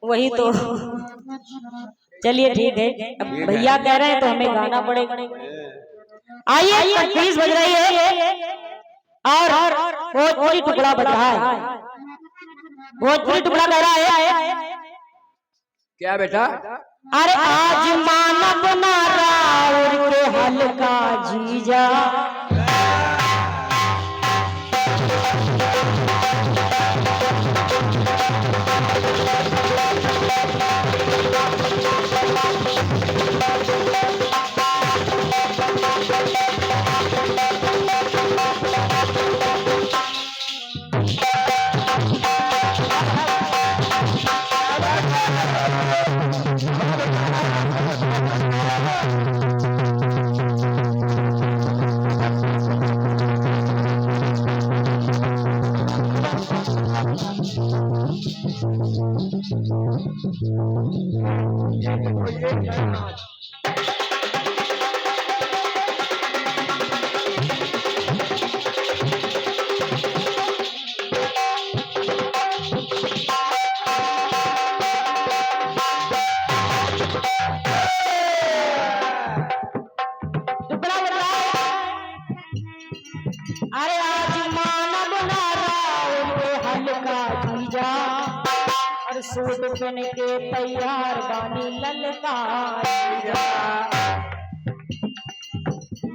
वही तो। चलिए ठीक है, अब भैया कह रहे हैं तो हमें गाना पड़ेगा। आइए प्लीज बज रही है और भोजपुरी टुकड़ा बज रहा है। भोजपुरी टुकड़ा कह रहा है क्या बेटा? अरे आज मानव ना राउर के हल्का जीजा, अरे आज मानव ना राउर के हल्का जीजा, और सूट पहन के तैयार बानी ललका जीजा।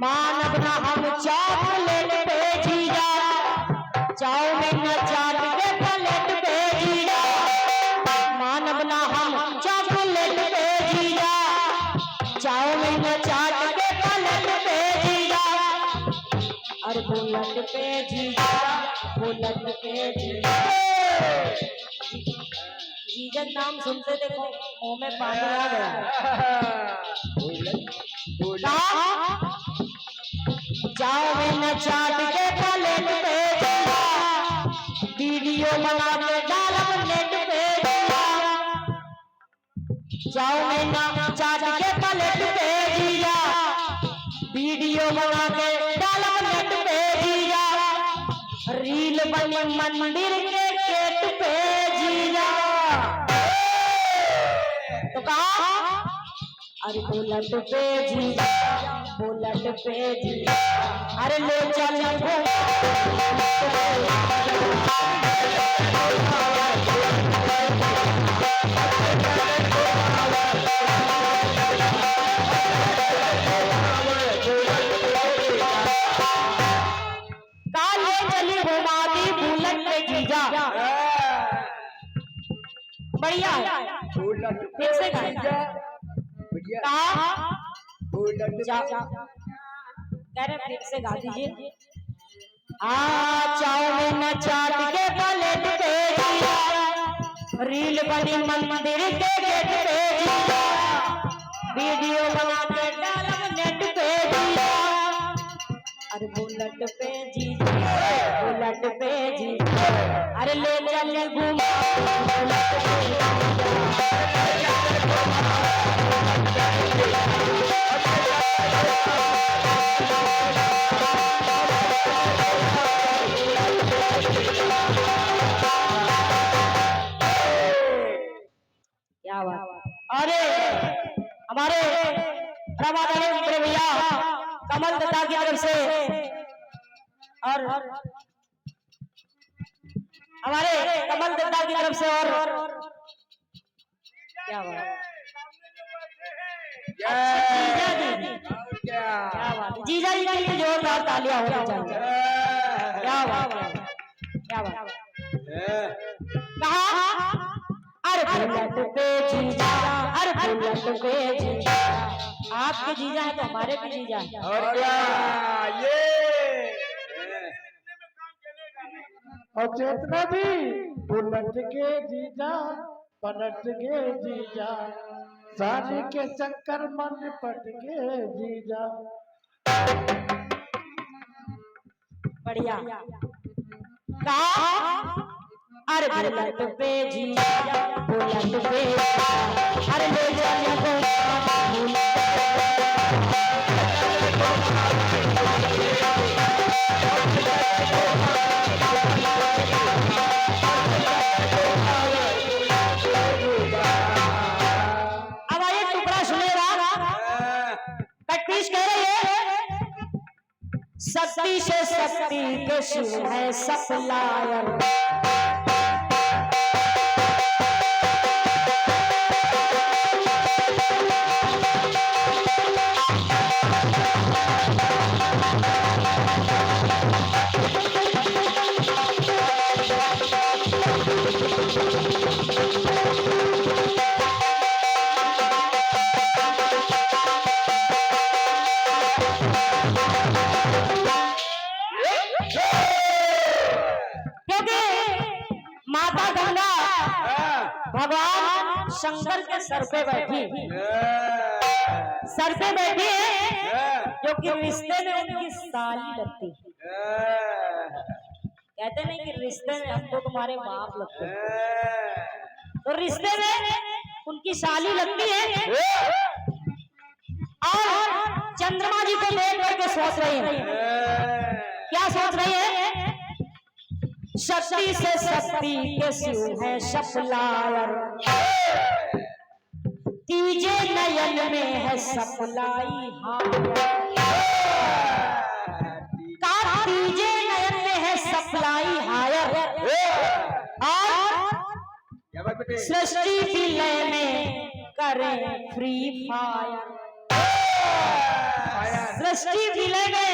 मानव ना हम चॉकलेट पे जीजा, चाउमीन न चाट के प्लेट पे जीजा। मानव ना हम चॉकलेट पे जीजा, चाउमीन न चाट के प्लेट पे जीजा। अरे बुलेट पे जीजा, बुलेट पे जीजा। जीजा नाम सुनते देखो मुंह में पानी आ गया। चाउमीन चाट के प्लेट पे जीजा, वीडियो बना के डालब नेट पे जीजा। चाउमीन चाट के प्लेट पे जीजा, वीडियो बना के डालब नेट पे जीजा। रील बनी मंदिर के गेट पे जीजा। तो कहा अरे बुलेट पे जीजा, बुलेट पे जीजा। अरे ले चल काले चली घुमा दी बुलेट पे जीजा। बढ़िया फिर से गाना फिर से गा दीजिए। चाउमीन चाट के प्लेट पे जीजा, रील बनी मंदिर के गेट पे जीजा। वीडियो बना के डालब नेट पे जीजा। अरे बुलेट पे जीजा, बुलेट पे जीजा। अरे ले चल घुमा बुलेट पे जीजा। क्या बात। अरे हमारे बड़े भैया कमल दत्ता की तरफ से और हमारे कमल दत्ता की तरफ से और क्या बात। क्या बात। जीजा जी के लिए जोरदार तालियां होनी चाहिए। क्या बात, क्या बात। कहा अरे बुलेट पे जीजा, अरे बुलेट पे जीजा। आपके जीजा है तो हमारे भी जीजा है। और क्या ये और चेतना भी बुलेट के जीजा, पलट के जीजा। शादी के चक्कर मन पट के जीजा। बढ़िया। कहा अरे बुलेट पे जीजा, बुलेट पे जीजा। अरे ले चल शक्ति से शक्ति के शिव है सप्लायर। माता गंगा भगवान शंकर के सर पे बैठी है जो कि रिश्ते में उनकी साली लगती है। कहते नहीं कि रिश्ते में हम तो तुम्हारे बाप लगते हैं, तो रिश्ते में उनकी साली लगती है। और चंद्रमा जी को देख करके सोच रही है, क्या सोच रही है? शक्ति से शक्ति के शिव है सप्लायर, तीजे नयन में है सप्लाई हायर, तीजे नयन में है सप्लाई हायर। और सृष्टि विलय में करें फ्री फायर, सृष्टि विलय में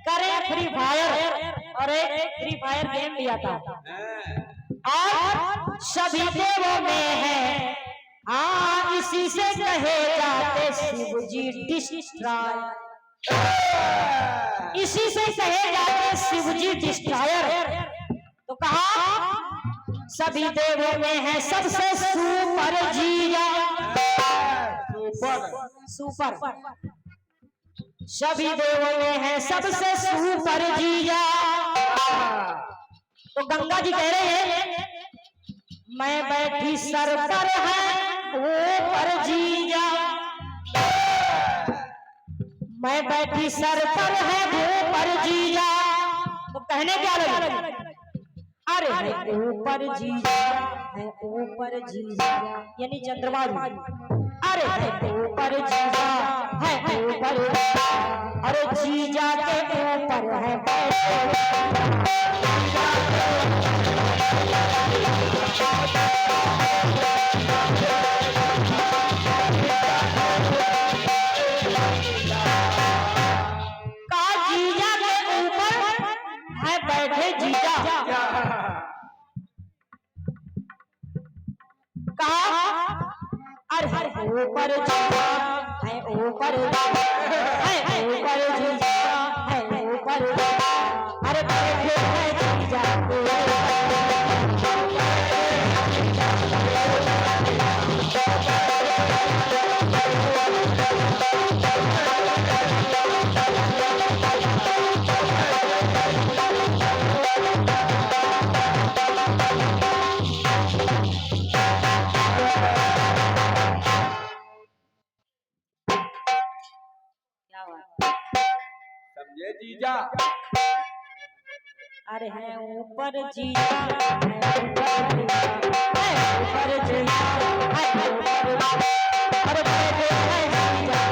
करें फ्री फायर। और एक फ्री फायर गेम दिया था और सभी देवों में है, हाँ इसी से कहे जाते शिव जी डिस्ट्रॉयर, इसी से कहे जाते शिव जी डिस्ट्रॉयर। तो कहा सभी देवों में है सबसे सुपर जीजा, सुपर सभी देवों में है सबसे सुपर जीजा। तो गंगा जी कह रहे हैं मैं बैठी सर पर है ऊपर जीजा, मैं बैठी सर पर है ऊपर जीजा। तो कहने क्या लगे? अरे है ऊपर जीजा, है ऊपर जीजा यानी चंद्रमा जी। अरे है ऊपर जीजा, है ऊपर, अरे जीजा के ऊपर है का जीजा के ऊपर है बैठे जीजा। कहा अरे ऊपर जीजा है ऊपर, है ऊपर जीजा है ऊपर, अरे बैठे है जीजा समझे जीजा? अरे है ऊपर जीजा, है ऊपर जीजा, है ऊपर, अरे बैठे है जीजा।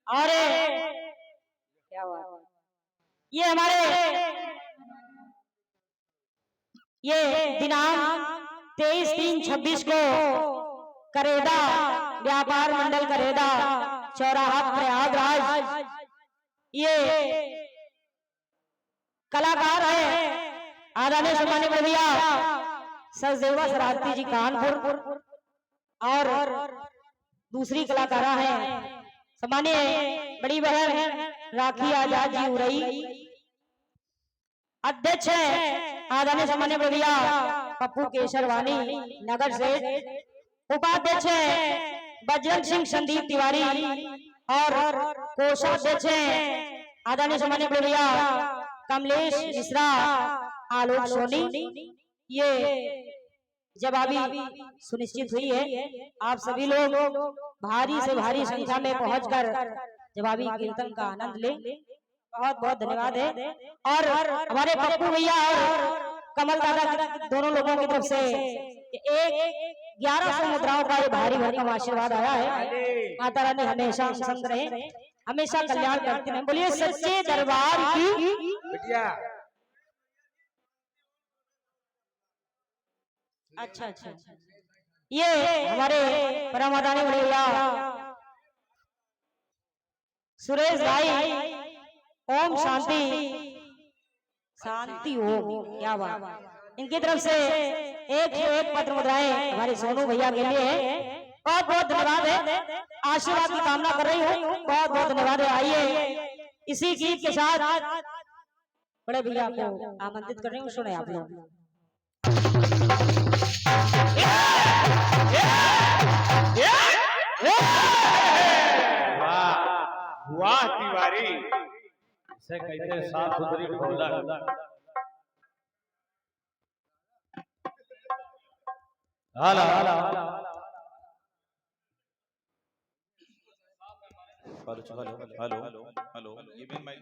अरे क्या हुआ? ये हमारे ये दिनांक 23/3/26 को करेदा व्यापार मंडल करेदा चौराहा प्रयागराज, ये कलाकार है आदरणीय सम्मानित भैया सचदेवा सरारती जी कानपुर, और दूसरी कलाकारा है सम्मानित बड़ी बहन राखी आजाद जी उरई, अध्यक्ष है आदरणीय सम्मानित भैया पप्पू केसरवानी नगर से, उपाध्यक्ष है बजरंग सिंह संदीप तिवारी, और कोषाध्यक्ष है आदरणीय सम्मानित भैया कमलेश मिश्रा आलोक सोनी। ये जब अभी सुनिश्चित हुई है आप सभी लोग भारी से भारी संख्या में पहुंचकर जब अभी कीर्तन का आनंद ले, बहुत बहुत धन्यवाद है। और हमारे पप्पू भैया और कमल दादा दोनों लोगों की तरफ से एक 1100 मुद्राओं का ये भारी भरकम आशीर्वाद आया है। माता रानी हमेशा संग रहे, हमेशा कल्याण करते हैं। बोलिए सच्चे दरबार की। अच्छा अच्छा, ये हमारे परम आदरणीय भैया सुरेश भाई, ओम शांति शांति ओम, क्या बात। इनकी तरफ से 101 पत्र मुद्राएं हमारे सोनू भैया के लिए है। बहुत बहुत धन्यवाद है, आशीर्वाद की कामना कर रही हूँ। बहुत बहुत धन्यवाद है। आइए इसी गीत के साथ बड़े भैया को आमंत्रित कर रही हूँ, सुने आप लोग। वाह तिवारी, इसे कहते हैं साफ सुथरी ढोलक। हाला हाला हेलो हेलो हेलो, ये मेन माइक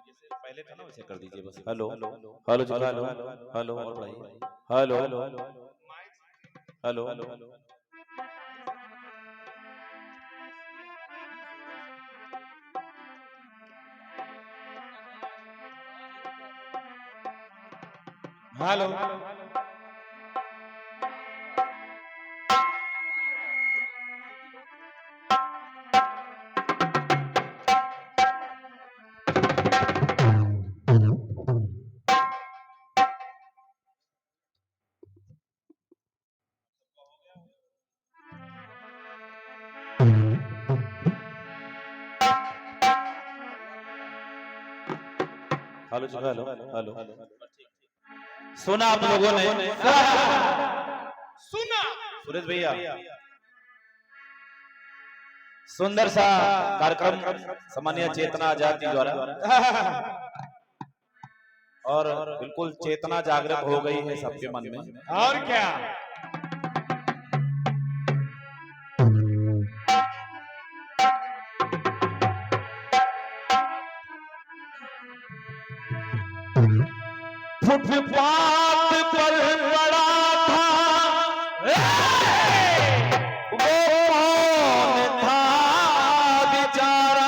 जैसे पहले था ना वैसे कर दीजिए बस। Hello hello hello hello hello और बढ़ाइए। Hello hello hello hello hello hello hello hello, सुना आप लोगों ने? सुना सुरेश भैया, सुंदर सा कार्यक्रम सामान्य चेतना आजादी द्वारा, और बिल्कुल चेतना जागृत हो गई है सबके मन में। और क्या, फुटपाथ पर पड़ा था वो कौन था बेचारा,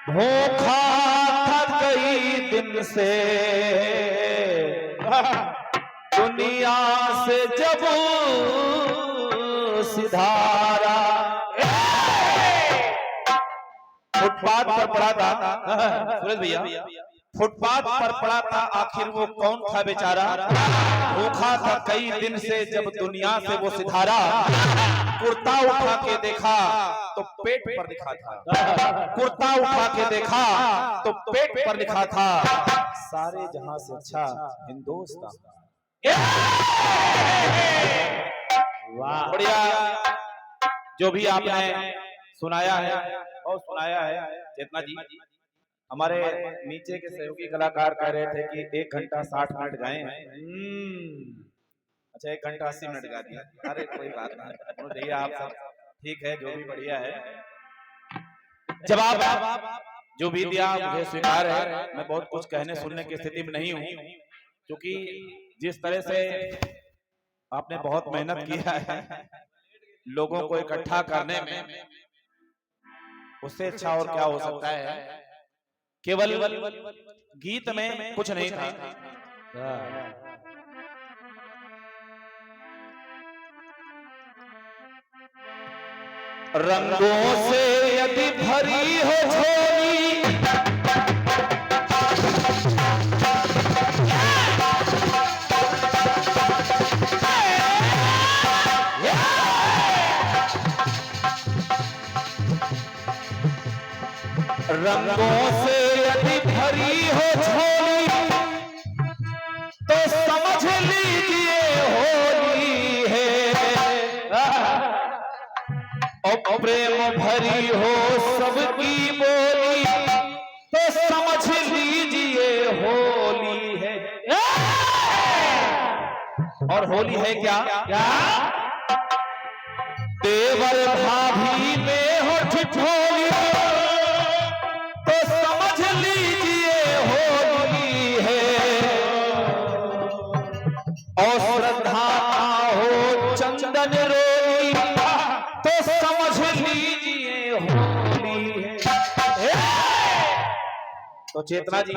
भूखा था कई दिन से दुनिया से जब सिधारा। फुटपाथ पर पड़ा था सुरेश भैया, फुटपाथ पर पड़ा था आखिर वो कौन था बेचारा, भूखा था कई दिन से जब दुनिया से वो सिधारा। कुर्ता उठा के देखा तो पेट पर लिखा था, कुर्ता उठा के देखा तो पेट पर लिखा था, सारे जहां से अच्छा हिंदुस्तान। वाह बढ़िया, जो भी आपने सुनाया है और सुनाया है चेतना जी। हमारे नीचे के सहयोगी कलाकार कह रहे थे कि 1 घंटा 60 मिनट गाए हैं। अच्छा 1 घंटा 80 मिनट गा दिया। अरे कोई बात नहीं भैया, आप सब ठीक है, जो भी बढ़िया है। जवाब जो भी दिया मुझे स्वीकार है। मैं बहुत कुछ कहने सुनने की स्थिति में नहीं हूँ, क्योंकि जिस तरह से आपने बहुत मेहनत किया है लोगों को इकट्ठा करने में, उससे अच्छा और क्या हो सकता है। केवल गीत में कुछ नहीं था, रंगों से यदि भरी हो झोली, रंगों से यदि भरी हो झोली तो समझ लीजिए होली है, और प्रेम भरी हो सबकी बोली तो समझ लीजिए होली है। और होली है क्या? देवर भाभी में हो ठिठोली तो समझ लीजिए होली है, और श्रद्धा हो चंदन रोली तो समझ लीजिए होली है। तो चेतना जी,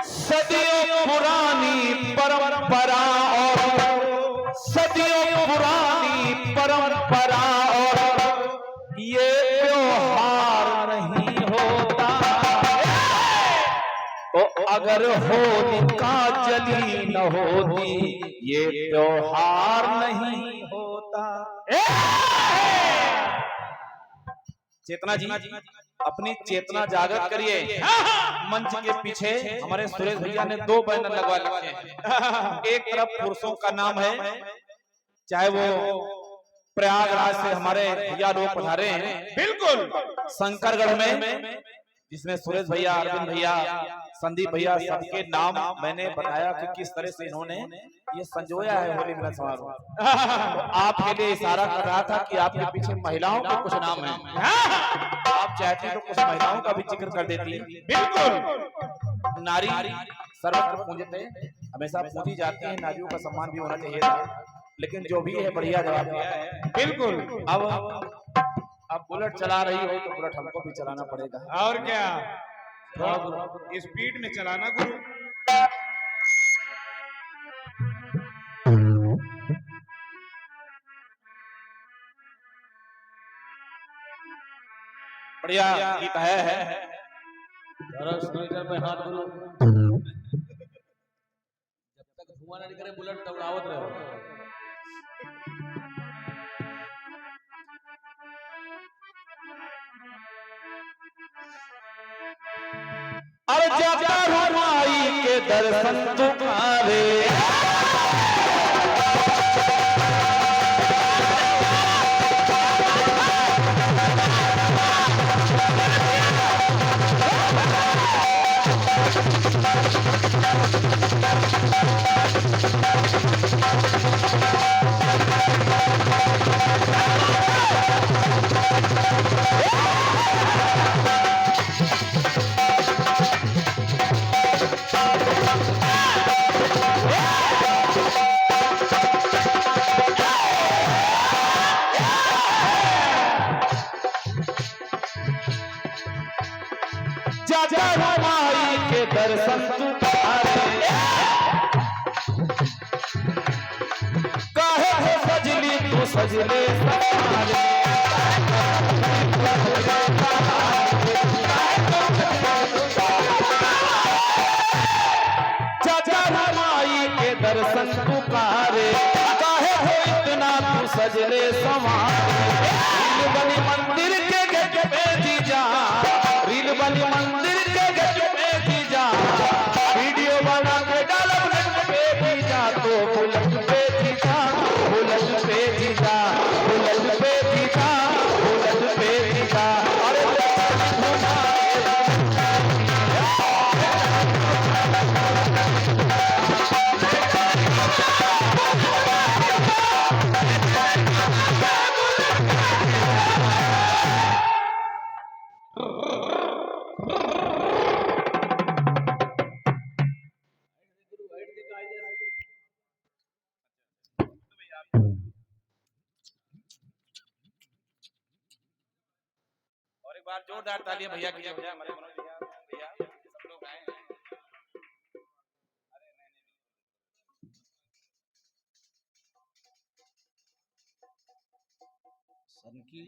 सदियों पुरानी परंपरा और सदियों पुरानी परंपरा और ये त्योहार नहीं होता, तो अगर होलिका जली न होती ये त्योहार नहीं होता। चेतना जी, अपनी चेतना जागृत करिए। मंच के पीछे हमारे सुरेश भैया ने 2 बैनर लगवा रखे हैं। एक तरफ पुरुषों का नाम है, चाहे वो प्रयागराज से हमारे भैया लोग पधारे हैं, बिल्कुल शंकरगढ़ में, जिसमें सुरेश भैया, अरविंद भैया, संदीप भैया, सबके नाम मैंने बताया कि किस तरह से इन्होंने ये संजोया है होली मिलन समारोह। तो आपके लिए इशारा कर रहा था कि आपके पीछे महिलाओं के कुछ नाम हैं, आप चाहते तो कुछ महिलाओं का भी जिक्र कर देती। बिल्कुल, नारी सर्वत्र पूज्यते, हमेशा पूजी जाती है, नारियों का सम्मान भी होना चाहिए था, लेकिन जो भी है बढ़िया जवाब दिया है। बिल्कुल, अब बुलेट चला रही हो तो बुलेट हमको भी चलाना पड़ेगा। और क्या, थोड़ा स्पीड में चलाना गुरु। बढ़िया गीत है। में हाथ गुरु, जब तक धुआं न निकले बुलेट दौड़ावत रहो। अरे जाता हमारी के दर्शन तुम्हारे, दर्शन तुम्हारे, काहे हो सजली तू सजले सवारे, चाचा रमाई के दर्शन पुकारे, काहे हो इतना तू सजले सवारे। रील बनी मंदिर के गेट पे जीजा, रील बनी मंदिर के गेट पे जीजा, वीडियो बना के डालो नेट पे जीजा, तो बुलेट पे जीजा, बुलेट पे जीजा, बुलेट पे जीजा, बुलेट पे जीजा। अरे बार जोरदार तालियां भैया की जय। हमारे मनोज भैया सब लोग आए हैं। सन की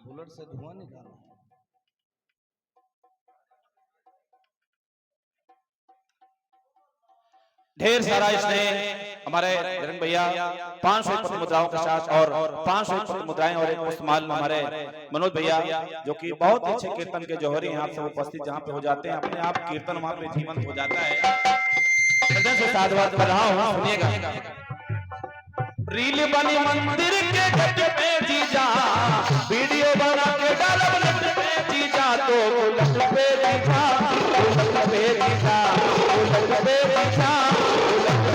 बुलेट से धुआं निकाला। ढेर सारा इसने हमारे धरण भैया 500 मुद्राओं के साथ और 500 मुद्राएं और एक पुष्पमाल हमारे मनोज भैया जो कि बहुत अच्छे कीर्तन के जौहरी हैं, आप सब उपस्थित जहाँ पे हो जाते हैं, अपने आप कीर्तन वहां पे जीवंत हो जाता है। से साधुवाद कर रहा हूँ, सुनिएगा। रील बनी मंदिर के गेट पे जीजा, वीडियो बना के डालो नेट पे जीजा, तो बुलेट पे जीजा, बुलेट पे जीजा, बुलेट पे जीजा, बुलेट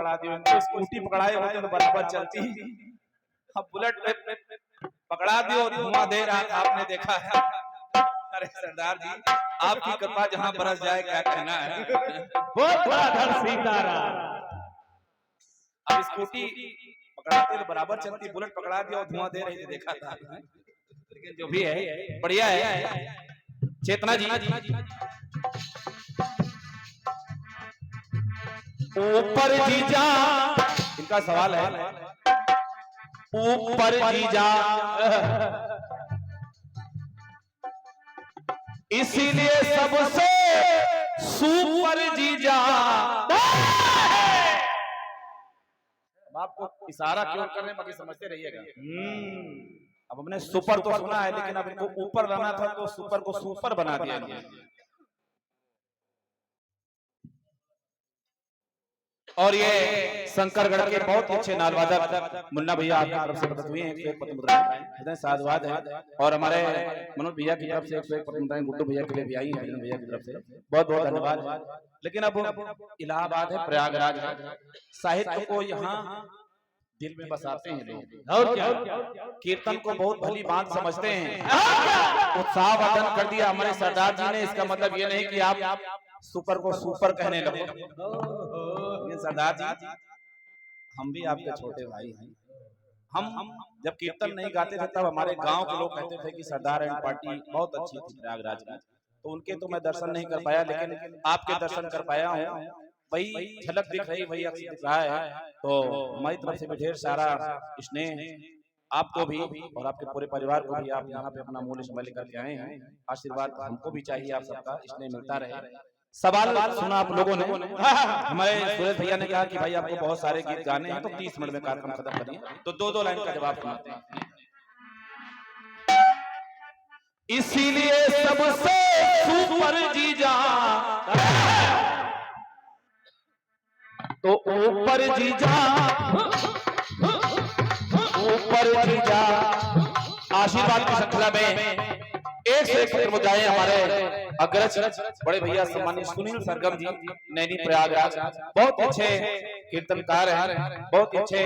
पकड़ा दियो। इनको स्कूटी पकड़ाए होते तो बराबर चलती, अब बुलेट पकड़ा दियो, धुआं दे रहा था, आपने देखा है। अरे सरदार जी, आपकी कृपा जहां बरस जाए, क्या कहना है। बहुत बड़ा धर सीताराम। अब स्कूटी पकड़ाते तो बराबर चलती, बुलेट पकड़ा दिया और धुआं दे रही थी, देखा था। लेकिन जो भी है बढ़िया है। चेतना जी, ऊपर जीजा, इनका सवाल है, ऊपर जीजा इसीलिए सबसे सुपर जीजा। आपको इशारा क्यों कर रहे हैं, बाकी समझते रहिएगा। अब हमने सुपर तो सुना है, लेकिन अब इनको ऊपर लाना था तो सुपर को सुपर बना दिया। और ये शंकरगढ़ के बहुत अच्छे नालवादक मुन्ना भैया आपकी तरफ से प्रदत्त हुए हैं 101 पद्म मुद्राएं, साधुवाद है। और हमारे मनोज भैया की तरफ से 101 पद्म मुद्राएं गुड्डू भैया के लिए भी आई है, भैया की तरफ से बहुत बहुत धन्यवाद। लेकिन अब इलाहाबाद है, प्रयागराज है, साहित्य को यहाँ दिल में बसाते हैं लोग, और क्या कीर्तन को बहुत भली बात समझते हैं। उत्साह वर्धन कर दिया हमारे सरदार जी ने। इसका मतलब ये नहीं कि आप सुपर को सुपर कहने लगे। लेकिन सरदार जी, हम भी आपके छोटे भाई हैं। हम जब कीर्तन नहीं गाते थे तब हमारे गांव के लोग कहते थे कि सरदार एंड पार्टी बहुत अच्छी थी प्रयागराज की। तो उनके तो मैं दर्शन नहीं कर पाया, लेकिन आपके दर्शन कर पाया हूँ। वही झलक दिख रही, वही अक्सर दिख रहा है। तो हमारी तरफ से भी ढेर सारा स्नेह आपको भी और आपके पूरे परिवार को भी। आप यहाँ पे अपना मूल्य समय लेकर के आए हैं, आशीर्वाद हमको भी चाहिए, आप सबका स्नेह मिलता रहे। सवाल सुना आप लोगों ने, हमारे सूरज भैया ने कहा कि भाई आपको बहुत सारे गीत गाने हैं, तो 30 मिनट में कार्यक्रम खत्म करिए। तो 2-2 लाइन का जवाब सुनाते हैं। इसीलिए सबसे सुपर जीजा, तो ऊपर जीजा, ऊपर जीजा। आशीर्वाद की श्रृंखला में एक से एक मुद्दाएं हमारे अग्रज बड़े भैया सम्मानित सुनील सरगम जी, नैनी प्रयागराज, बहुत अच्छे कीर्तनकार हैं, बहुत अच्छे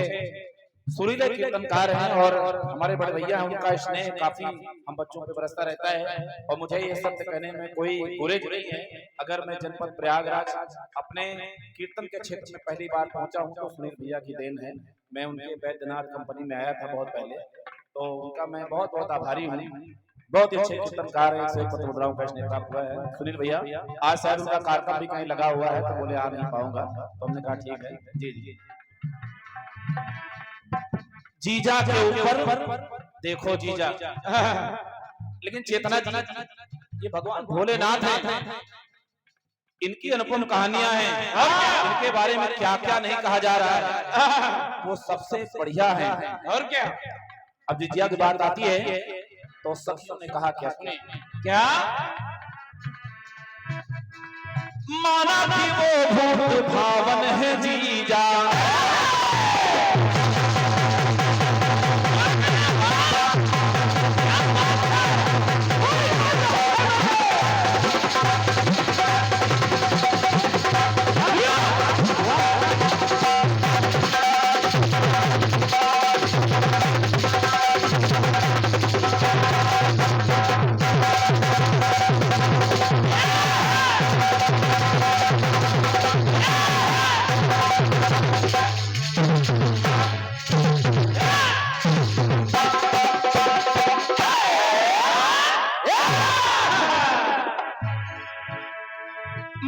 सुरीले कीर्तनकार हैं। और हमारे बड़े भैया हैं, उनका स्नेह काफी हम बच्चों पे बरसता रहता है। और मुझे ये सत्य कहने में कोई गुरेज नहीं है, अगर मैं जनपद प्रयागराज अपने कीर्तन के क्षेत्र में पहली बार पहुंचा हूं तो सुनील भैया की देन है। मैं उनके वैद्यनाथ कंपनी में आया था बहुत पहले, तो उनका मैं बहुत बहुत आभारी हूँ। बहुत अच्छे कीर्तनकार हैं, 101 पद्म मुद्राओं का स्नेह प्राप्त हुआ है सुनील भैया। आज शायद उनका कार्यक्रम भी कहीं लगा हुआ है, तो बोले आ नहीं पाऊंगा, तो हमने कहा ठीक है जी जी। जीजा के ऊपर देखो जीजा। लेकिन चेतना जी, ये भगवान भोलेनाथ हैं, इनकी अनुपम कहानियां हैं, इनके बारे में क्या क्या नहीं कहा जा रहा है, वो सबसे बढ़िया है। और क्या, अब जीजा की बात आती है तो सखियों ने कहा क्या सुने, क्या माना कि वो भूत भावन है जीजा,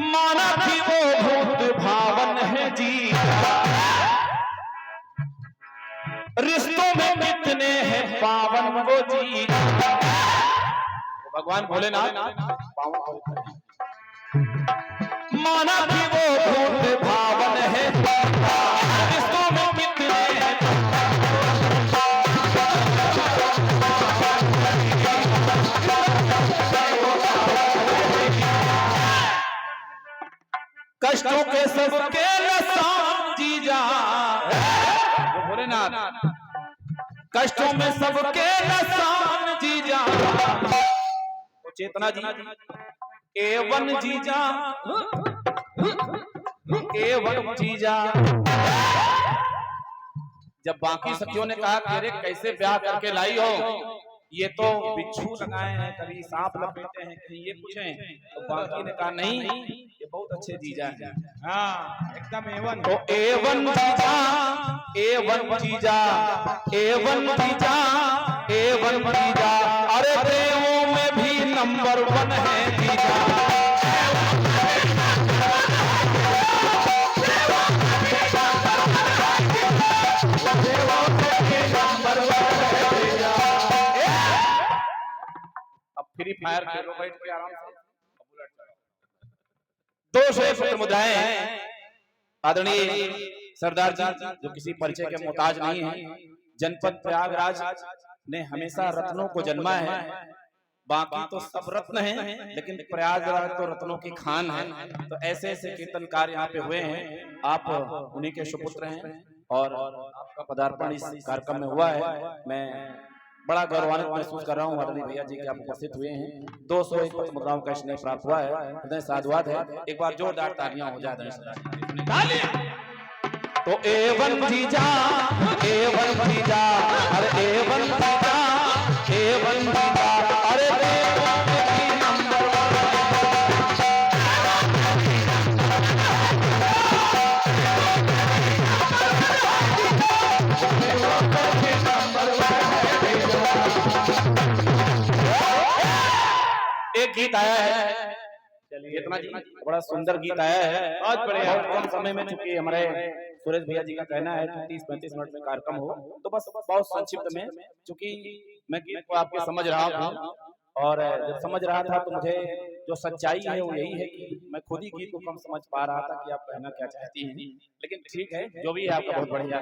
माना कि वो भूत भावन है जीजा, रिश्तों में कितने हैं पावन वो जीजा। भगवान भोलेनाथ पावन, माना कि वो भूत भावन है, रिश्तों में कितने हैं। कष्टों के सबके लसान जीजा, भोलेनाथ कष्टों में सबके लसान जीजा। चेतना जी, एवन जीजा, एवन जीजा। जब बाकी सखियों ने कहा कि अरे कैसे ब्याह करके लाई हो, ये तो बिच्छू लगाए हैं, कभी सांप लपेटे हैं, कहीं ये कुछ हैं, तो बाकी ने कहा नहीं, ये बहुत अच्छे जीजा हैं। हाँ एकदम एवन। तो एवन जीजा, एवन जीजा, एवन जीजा, एवन जीजा, अरे देवों में भी नंबर 1 है जीजा। अब फ्री फायर खेलो बैठ के आराम से। 201 पुत्र मुद्राएं हैं आदरणीय सरदार जी, जो किसी परिचय के मोहताज नहीं है। जनपद प्रयागराज ने हमेशा रत्नों को जन्मा है। बाकी तो सब रत्न हैं, लेकिन प्रयागराज तो रत्नों की खान है। तो ऐसे ऐसे कीर्तनकार यहाँ पे हुए हैं, आप उन्हीं के सुपुत्र हैं और आपका पदार्पण इस कार्यक्रम में हुआ है। मैं बड़ा गौरवान्वित महसूस कर रहा हूँ आदरणीय भैया जी के आप उपस्थित हुए हैं। 201 पुत्र मुद्राओं का स्नेह प्राप्त हुआ है, हृदय साधुवाद है। एक बार जोरदार तालियां हो जाए। तो एवन जीजा, एवन जीजा, अरे एवन जीजा, एवन जीजा, अरे देवों में भी नंबर 1। एक गीत आया है, चलिए इतना जी, बड़ा सुंदर गीत आया है, बहुत बढ़िया। बहुत कम समय में, चूंकि हमारे सुरेश भैया जी का कहना है कि 30-35 मिनट में कार्यक्रम हो, तो बस बहुत संक्षिप्त में, चूंकि मैं गीत को आपके समझ रहा हूँ और जब समझ रहा था तो मुझे जो सच्चाई है वो यही है कि मैं खुद ही गीत को कम समझ पा रहा था कि आप कहना क्या चाहती हैं। लेकिन ठीक है, जो भी है आपका बहुत बढ़िया।